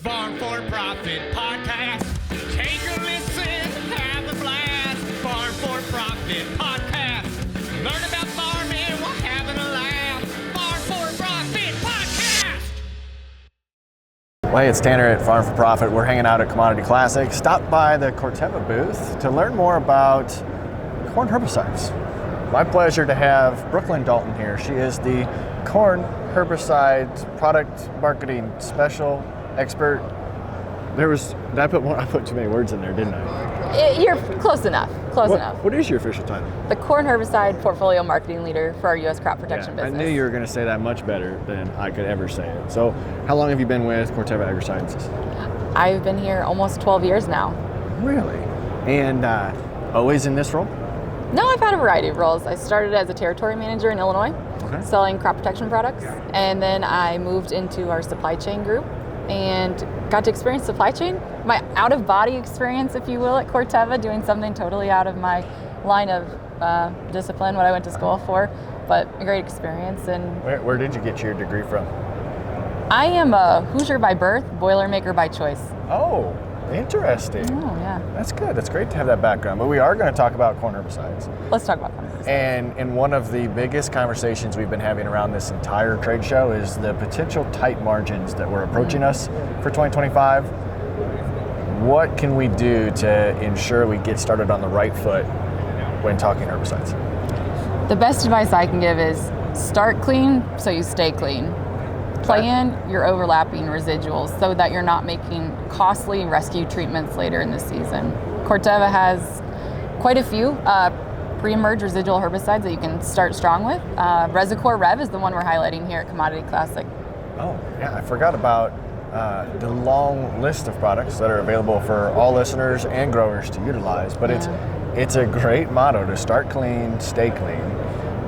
Farm for Profit Podcast. Take a listen, have a blast. Farm for Profit Podcast. Learn about farming while having a laugh. Farm for Profit Podcast. Well, hey, it's Tanner at Farm for Profit. We're hanging out at Commodity Classic. Stop by the Corteva booth to learn more about corn herbicides. My pleasure to have Brooklynne Dalton here. She is the corn herbicide product marketing special expert. I put too many words in there, didn't I? You're close enough. Enough. What is your official title? The corn herbicide portfolio marketing leader for our U.S. crop protection business. I knew you were going to say that much better than I could ever say it. So, how long have you been with Corteva Agriscience? I've been here almost 12 years now. Really? And always in this role? No, I've had a variety of roles. I started as a territory manager in Illinois, selling crop protection products, and then I moved into our supply chain group and got to experience supply chain, my out-of-body experience, if you will, at Corteva, doing something totally out of my line of discipline, what I went to school for, but a great experience. And where did you get your degree from? I am a Hoosier by birth, Boilermaker by choice. Oh, interesting. Oh, yeah. That's good. That's great to have that background. But we are going to talk about corn herbicides. Let's talk about corn herbicides. And one of the biggest conversations we've been having around this entire trade show is the potential tight margins that were approaching us for 2025. What can we do to ensure we get started on the right foot when talking herbicides? The best advice I can give is start clean so you stay clean. Plan your overlapping residuals so that you're not making costly rescue treatments later in the season. Corteva has quite a few pre-emerge residual herbicides that you can start strong with. Resicore REV is the one we're highlighting here at Commodity Classic. Oh, yeah, I forgot about the long list of products that are available for all listeners and growers to utilize, but it's a great motto to start clean, stay clean.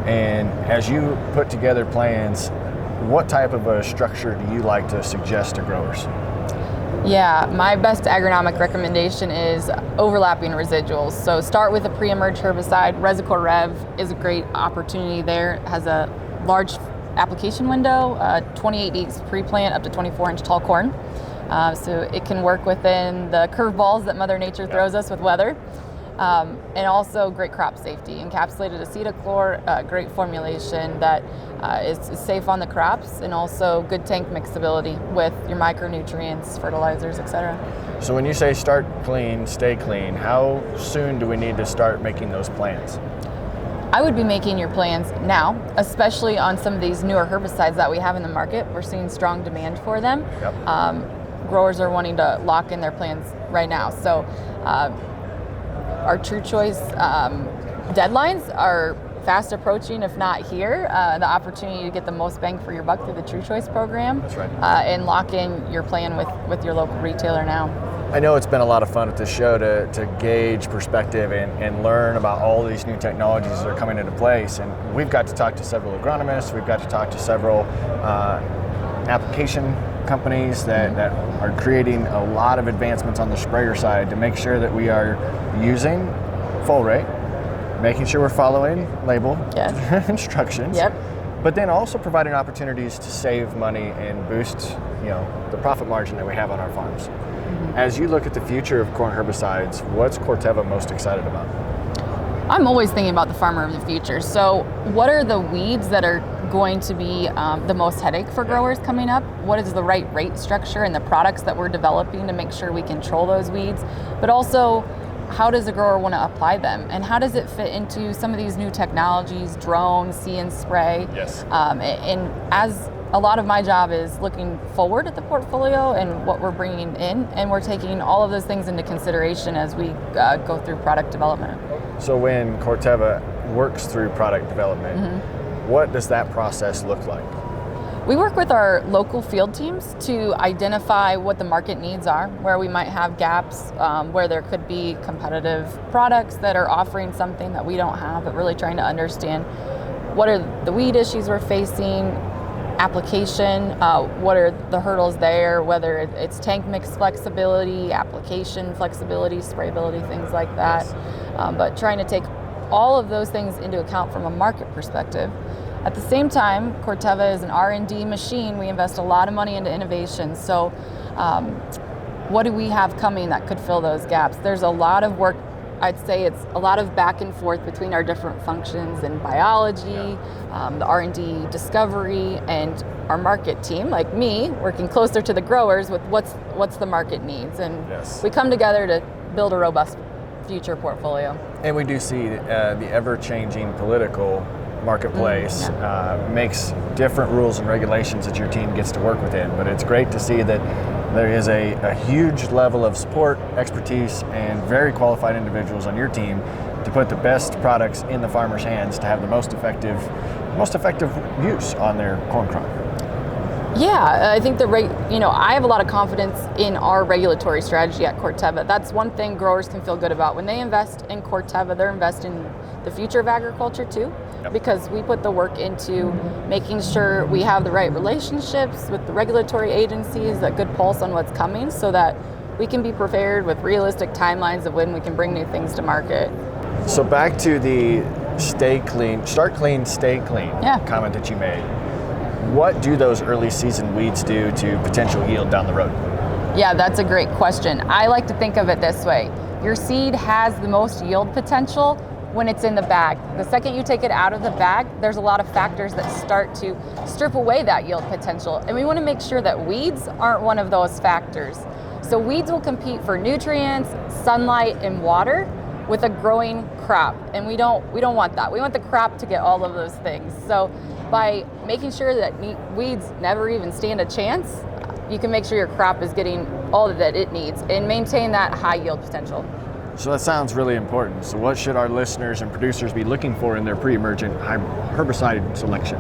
And as you put together plans, what type of a structure do you like to suggest to growers? Yeah, my best agronomic recommendation is overlapping residuals. So start with a pre-emerge herbicide. Resicore REV is a great opportunity there. It has a large application window, 28 weeks pre-plant up to 24-inch tall corn. So it can work within the curveballs that Mother Nature throws us with weather. And also great crop safety. Encapsulated acetochlor, great formulation that is safe on the crops, and also good tank mixability with your micronutrients, fertilizers, etc. So when you say start clean, stay clean, how soon do we need to start making those plans? I would be making your plans now, especially on some of these newer herbicides that we have in the market. We're seeing strong demand for them. Growers are wanting to lock in their plans right now. So our True Choice deadlines are fast approaching, if not here. The opportunity to get the most bang for your buck through the True Choice program. That's right. And lock in your plan with your local retailer now. I know it's been a lot of fun at this show to gauge perspective and learn about all these new technologies that are coming into place. And we've got to talk to several agronomists, we've got to talk to several application companies that are creating a lot of advancements on the sprayer side to make sure that we are using full rate, making sure we're following label instructions, but then also providing opportunities to save money and boost the profit margin that we have on our farms. As you look at the future of corn herbicides, what's Corteva most excited about? I'm always thinking about the farmer of the future. So what are the weeds that are going to be the most headache for growers coming up? What is the right rate structure and the products that we're developing to make sure we control those weeds? But also, how does a grower want to apply them? And how does it fit into some of these new technologies, drone, see and spray? And as a lot of my job is looking forward at the portfolio and what we're bringing in, and we're taking all of those things into consideration as we go through product development. So when Corteva works through product development, what does that process look like? We work with our local field teams to identify what the market needs are, where we might have gaps, where there could be competitive products that are offering something that we don't have, but really trying to understand what are the weed issues we're facing, application, what are the hurdles there, whether it's tank mix flexibility, application flexibility, sprayability, things like that. But trying to take all of those things into account from a market perspective. At the same time, Corteva is an R&D machine. We invest a lot of money into innovation. So What do we have coming that could fill those gaps? There's a lot of work. I'd say it's a lot of back and forth between our different functions in biology, the R&D discovery, and our market team, like me, working closer to the growers with what's the market needs. And we come together to build a robust future portfolio. And we do see the ever-changing political marketplace makes different rules and regulations that your team gets to work within. But it's great to see that there is a huge level of support, expertise, and very qualified individuals on your team to put the best products in the farmer's hands to have the most effective use on their corn crop. Yeah, I think I have a lot of confidence in our regulatory strategy at Corteva. That's one thing growers can feel good about. When they invest in Corteva, they're investing in the future of agriculture too, because we put the work into making sure we have the right relationships with the regulatory agencies, that good pulse on what's coming, so that we can be prepared with realistic timelines of when we can bring new things to market. So back to the start clean, stay clean comment that you made. What do those early season weeds do to potential yield down the road? Yeah, that's a great question. I like to think of it this way. Your seed has the most yield potential when it's in the bag. The second you take it out of the bag, there's a lot of factors that start to strip away that yield potential. And we want to make sure that weeds aren't one of those factors. So weeds will compete for nutrients, sunlight, and water with a growing crop. And we don't want that. We want the crop to get all of those things. So by making sure that weeds never even stand a chance, you can make sure your crop is getting all that it needs and maintain that high yield potential. So that sounds really important. So what should our listeners and producers be looking for in their pre-emergent herbicide selection?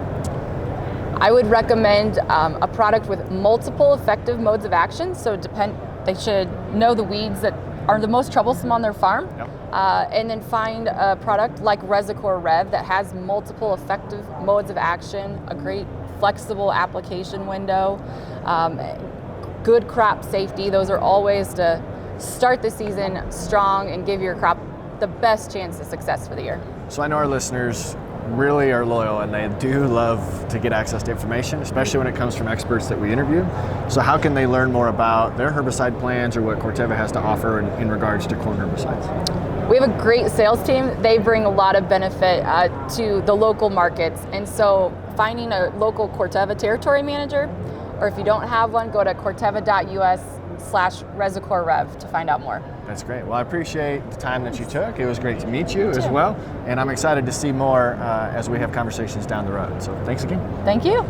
I would recommend a product with multiple effective modes of action. So they should know the weeds that are the most troublesome on their farm, and then find a product like Resicore REV that has multiple effective modes of action, a great flexible application window, good crop safety. Those are all ways to start the season strong and give your crop the best chance of success for the year. So I know our listeners really are loyal and they do love to get access to information, especially when it comes from experts that we interview. So how can they learn more about their herbicide plans or what Corteva has to offer in regards to corn herbicides? We have a great sales team. They bring a lot of benefit to the local markets. And so finding a local Corteva territory manager, or if you don't have one, go to corteva.us/Resicore REV to find out more. That's great. Well, I appreciate the time that you took. It was great to meet you as well. And I'm excited to see more as we have conversations down the road. So thanks again. Thank you.